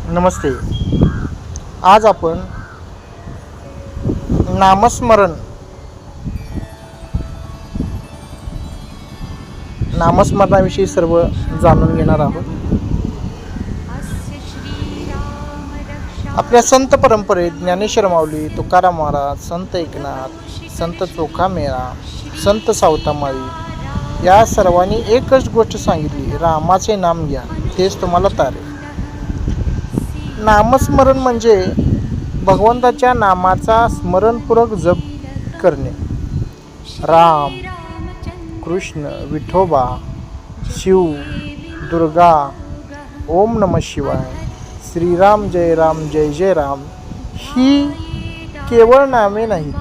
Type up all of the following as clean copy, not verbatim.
नमस्ते. आज आपण नामस्मरण नामस्मरणाविषयी सर्व जाणून घेणार आहोत. आपल्या संत परंपरेत ज्ञानेश्वर माऊली, तुकाराम महाराज, संत एकनाथ, संत चोखामेळा, संत सावतामाळी या सर्वांनी एकच गोष्ट सांगितली, रामाचे नाम घ्या, तेच तुम्हाला तारेल. नामस्मरण म्हणजे भगवंताच्या नामाचा स्मरणपूर्वक जप करणे. राम, कृष्ण, विठोबा, शिव, दुर्गा, ओम नमः शिवाय, श्रीराम, जय राम, जय जय राम ही केवळ नामे नाहीत,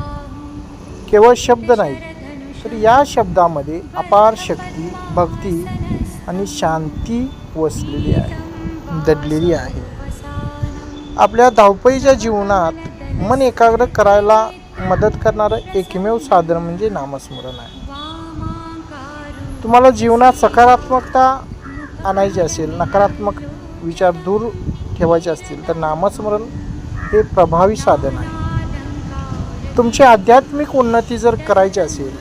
केवळ शब्द नाहीत, तर या शब्दामध्ये अपार शक्ती, भक्ती आणि शांती वसलेली आहे, दडलेली आहे. आपल्या धावपळीच्या जीवनात मन एकाग्र करायला मदत करणारं एकमेव साधन म्हणजे नामस्मरण आहे. तुम्हाला जीवनात सकारात्मकता आणायची असेल, नकारात्मक विचार दूर ठेवायचे असतील तर नामस्मरण हे प्रभावी साधन आहे. तुमची आध्यात्मिक उन्नती जर करायची असेल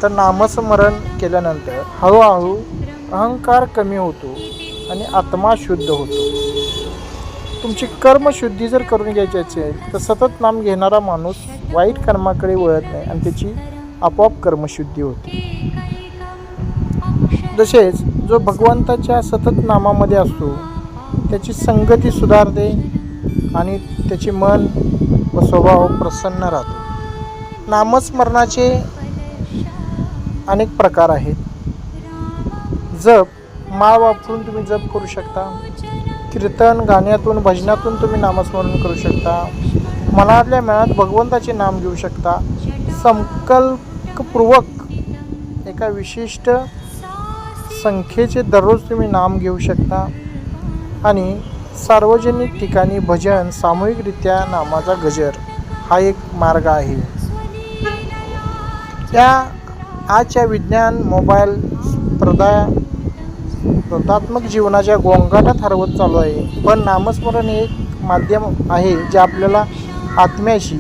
तर नामस्मरण केल्यानंतर हळूहळू अहंकार कमी होतो आणि आत्मा शुद्ध होतो. तुमची कर्मशुद्धी जर करून घ्यायची असेल तर सतत नाम घेणारा माणूस वाईट कर्माकडे वळत नाही आणि त्याची आपोआप कर्मशुद्धी होते. तसेच जो भगवंताच्या सतत नामामध्ये असतो त्याची संगती सुधारते आणि त्याचे मन व स्वभाव प्रसन्न राहतो. नामस्मरणाचे अनेक प्रकार आहेत. जप, माळ वापरून तुम्ही जप करू शकता. कीर्तन, गाण्यातून, भजनातून तुम्ही नामस्मरण करू शकता. मनातल्या मनात भगवंताचे नाम घेऊ शकता. संकल्पपूर्वक एका विशिष्ट संख्येचे दररोज तुम्ही नाम घेऊ शकता. आणि सार्वजनिक ठिकाणी भजन, सामूहिकरित्या नामाचा गजर हा एक मार्ग आहे. या आजच्या विज्ञान, मोबाईल, स्पर्धात्मक जीवनाच्या गोंगाटात हरवत चालू आहे. पण नामस्मरण हे एक माध्यम आहे जे आपल्याला आत्म्याशी,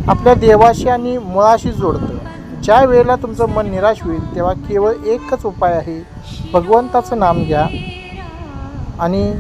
आपल्या देवाशी आणि मुळाशी जोडतं. ज्या वेळेला तुमचं मन निराश होईल तेव्हा केवळ एकच उपाय आहे, भगवंताचं नाम घ्या आणि